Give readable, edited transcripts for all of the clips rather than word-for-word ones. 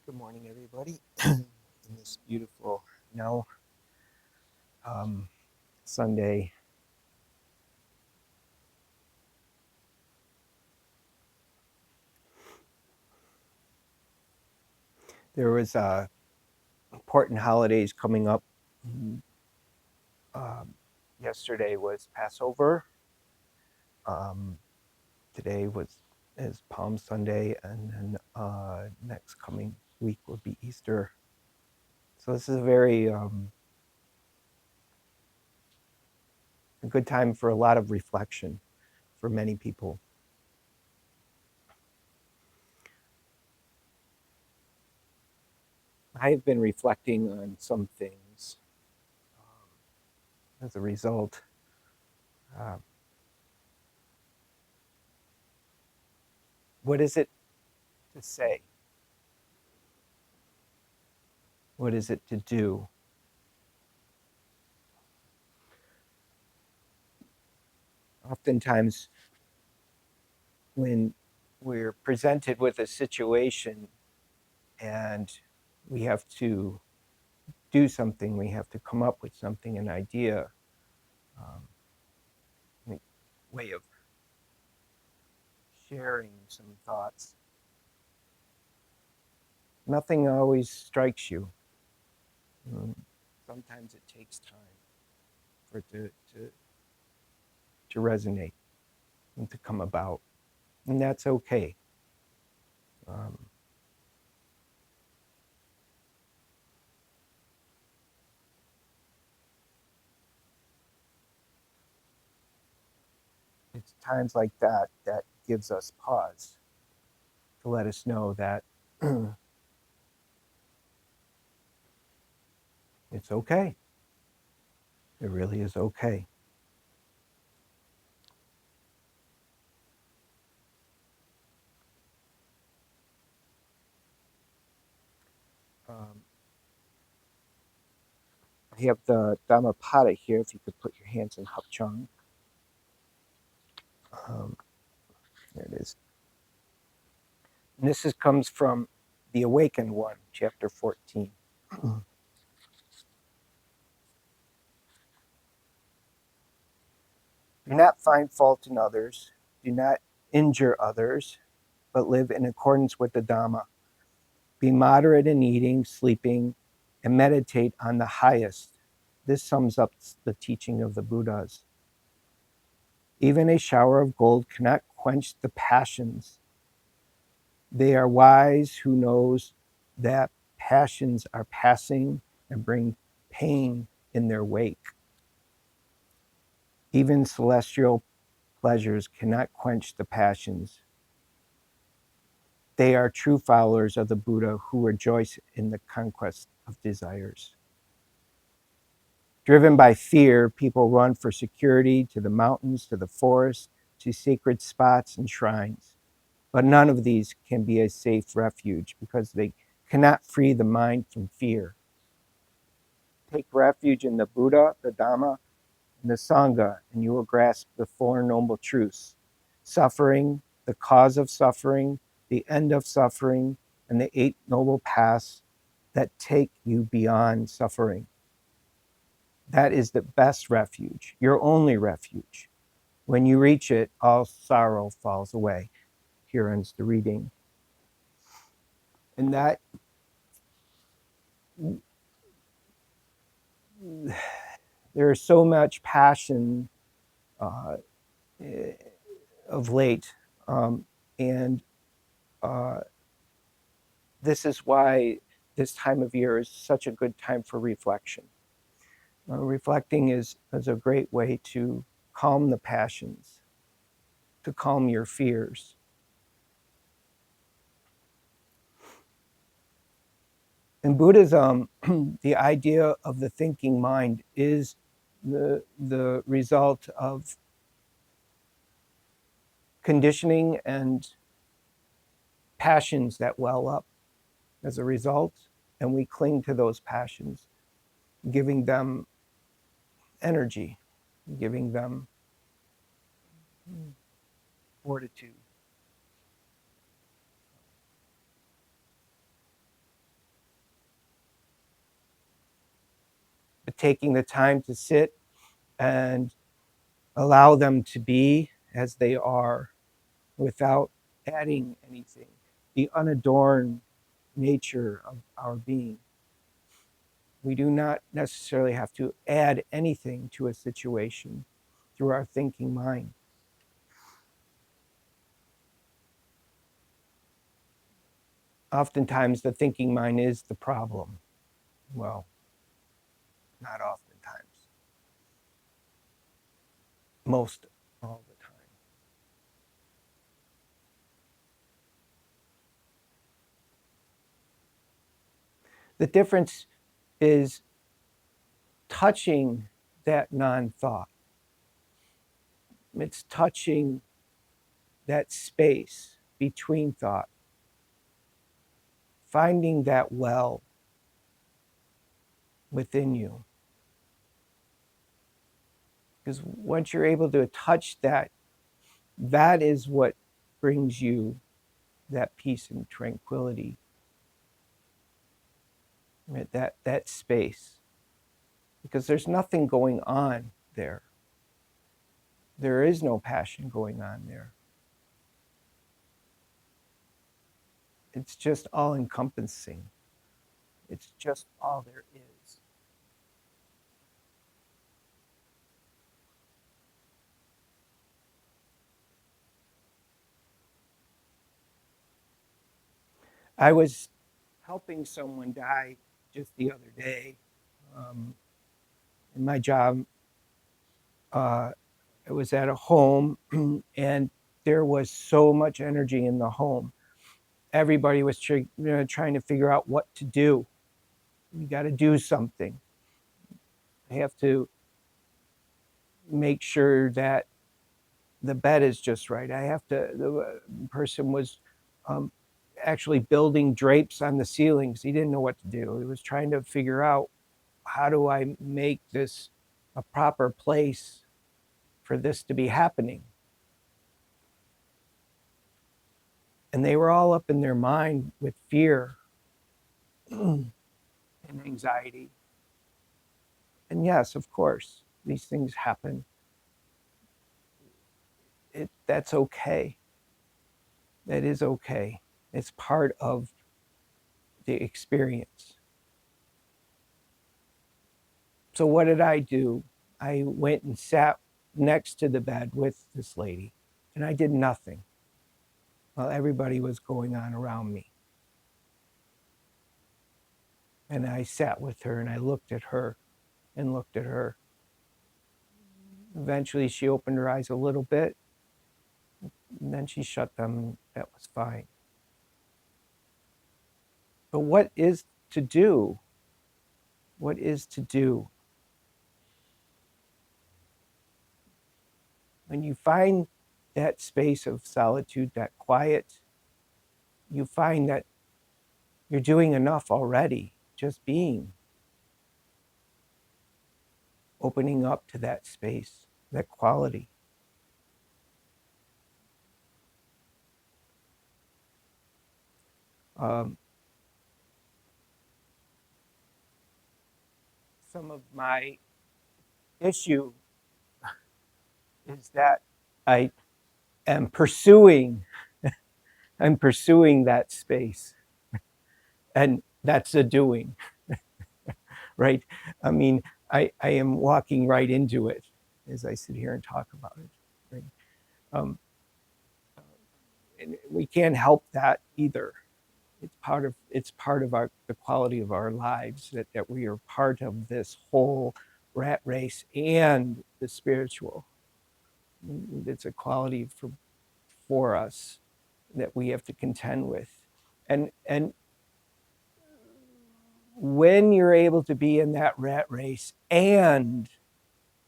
Good morning, everybody. In this beautiful, now Sunday. There was important holidays coming up. Um, Yesterday was Passover. Um, Today is Palm Sunday, and then next coming week will be Easter. So this is a very a good time for a lot of reflection for many people. I have been reflecting on some things as a result. Uh, what is it to say? What is it to do? Oftentimes, when we're presented with a situation and we have to do something, we have to come up with something, an idea, a way of sharing some thoughts. Nothing always strikes you. Sometimes it takes time for it to resonate and to come about. And that's okay. Um, it's times like that that gives us pause to let us know that it's okay. It really is okay. Um, I have the Dharma here. If you could put your hands in Hapchang. Um, there it is. And comes from the Awakened One, chapter 14. Do not find fault in others. Do not injure others, but live in accordance with the Dharma. Be moderate in eating, sleeping, and meditate on the highest. This sums up the teaching of the Buddhas. Even a shower of gold cannot quench the passions. They are wise who knows that passions are passing and bring pain in their wake. Even celestial pleasures cannot quench the passions. They are true followers of the Buddha who rejoice in the conquest of desires. Driven by fear, people run for security to the mountains, to the forest, to sacred spots and shrines. But none of these can be a safe refuge because they cannot free the mind from fear. Take refuge in the Buddha, the Dharma, and the Sangha, and you will grasp the Four Noble Truths: suffering, the cause of suffering, the end of suffering, and the Eight Noble Paths that take you beyond suffering. That is the best refuge, your only refuge. When you reach it, all sorrow falls away. Here ends the reading. And that there is so much passion uh, of late, and uh, this is why this time of year is such a good time for reflection. Reflecting is a great way to calm the passions, to calm your fears. In Buddhism, the idea of the thinking mind is the result of conditioning and passions that well up as a result, and we cling to those passions, giving them energy, giving them fortitude. taking the time to sit and allow them to be as they are without adding anything, the unadorned nature of our being. We do not necessarily have to add anything to a situation through our thinking mind. Oftentimes, the thinking mind is the problem. Well, not oftentimes. Most all the time. The difference is touching that non-thought. It's touching that space between thought, finding that well within you. Because once you're able to touch that, that is what brings you that peace and tranquility, right? That space. Because there's nothing going on there. There is no passion going on there. It's just all encompassing. It's just all there is. I was helping someone die just the other day. In my job, it was at a home, and there was so much energy in the home. Everybody was trying to figure out what to do. You got to do something. I have to make sure that the bed is just right. The person was actually building drapes on the ceilings. He didn't know what to do. He was trying to figure out, how do I make this a proper place for this to be happening? And they were all up in their mind with fear and anxiety. And yes, of course, these things happen. That's okay. That is okay. It's part of the experience. So what did I do? I went and sat next to the bed with this lady, and I did nothing while everybody was going on around me. And I sat with her, and I looked at her and looked at her. Eventually, she opened her eyes a little bit, and then she shut them, and that was fine. But what is to do? What is to do? When you find that space of solitude, that quiet, you find that you're doing enough already, just being. Opening up to that space, that quality. Some of my issue is that I am pursuing, I'm pursuing that space. And that's a doing, right? I mean, I am walking right into it as I sit here and talk about it. Right? And we can't help that either. It's part of the quality of our lives, that we are part of this whole rat race and the spiritual. It's a quality for us that we have to contend with. And when you're able to be in that rat race and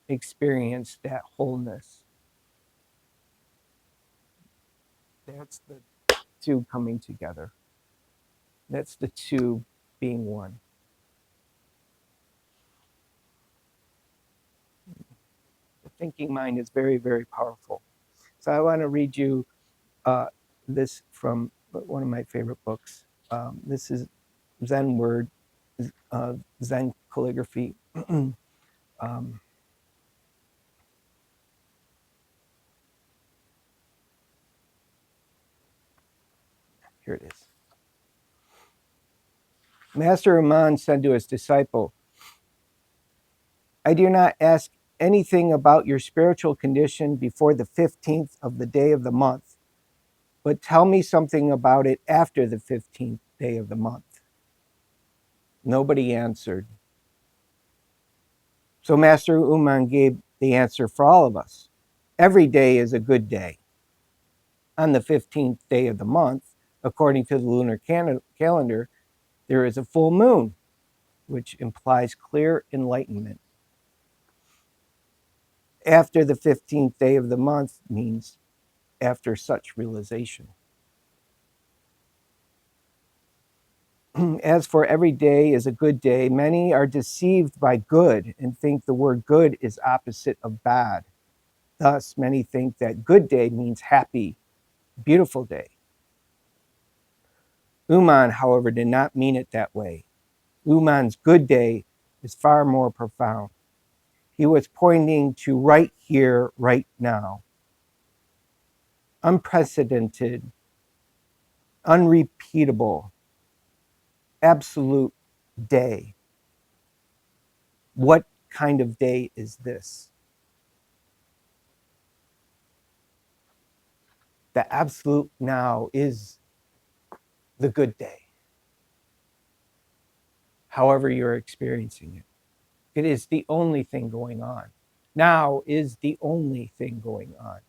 experience that wholeness, that's the two coming together. That's the two being one. The thinking mind is very, very powerful. So I want to read you this from one of my favorite books. This is Zen Word, Zen Calligraphy. Here it is. Master Uman said to his disciple, I do not ask anything about your spiritual condition before the 15th of the day of the month, but tell me something about it after the 15th day of the month. Nobody answered. So Master Uman gave the answer for all of us. Every day is a good day. On the 15th day of the month, according to the lunar calendar, there is a full moon, which implies clear enlightenment. After the 15th day of the month means after such realization. As for every day is a good day, many are deceived by good and think the word good is opposite of bad. Thus, many think that good day means happy, beautiful day. Uman, however, did not mean it that way. Uman's good day is far more profound. He was pointing to right here, right now. Unprecedented, unrepeatable, absolute day. What kind of day is this? The absolute now is the good day, however you're experiencing it. It is the only thing going on. Now is the only thing going on.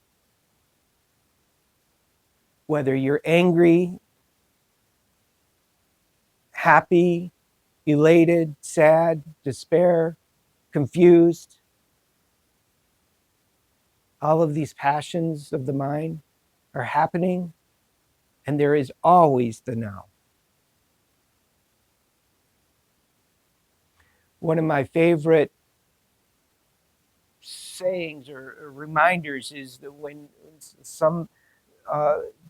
Whether you're angry, happy, elated, sad, despair, confused, all of these passions of the mind are happening, and there is always the now. One of my favorite sayings or reminders is that when some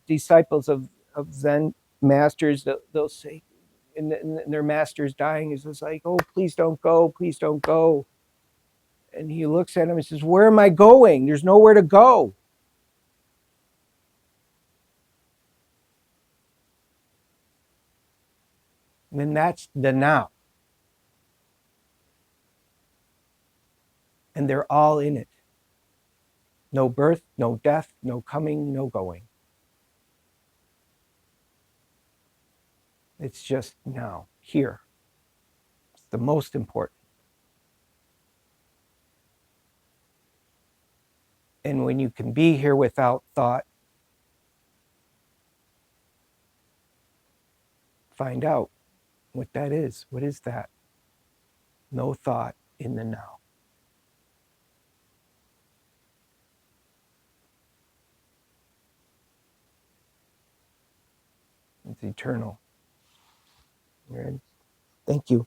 disciples of Zen masters, they'll say, and their master's dying, is just like, oh, please don't go, please don't go. And he looks at him and says, where am I going? There's nowhere to go. And then that's the now. And they're all in it. No birth, no death, no coming, no going. It's just now, here. It's the most important. And when you can be here without thought, find out what that is. What is that? No thought in the now. It's eternal. Right? Thank you.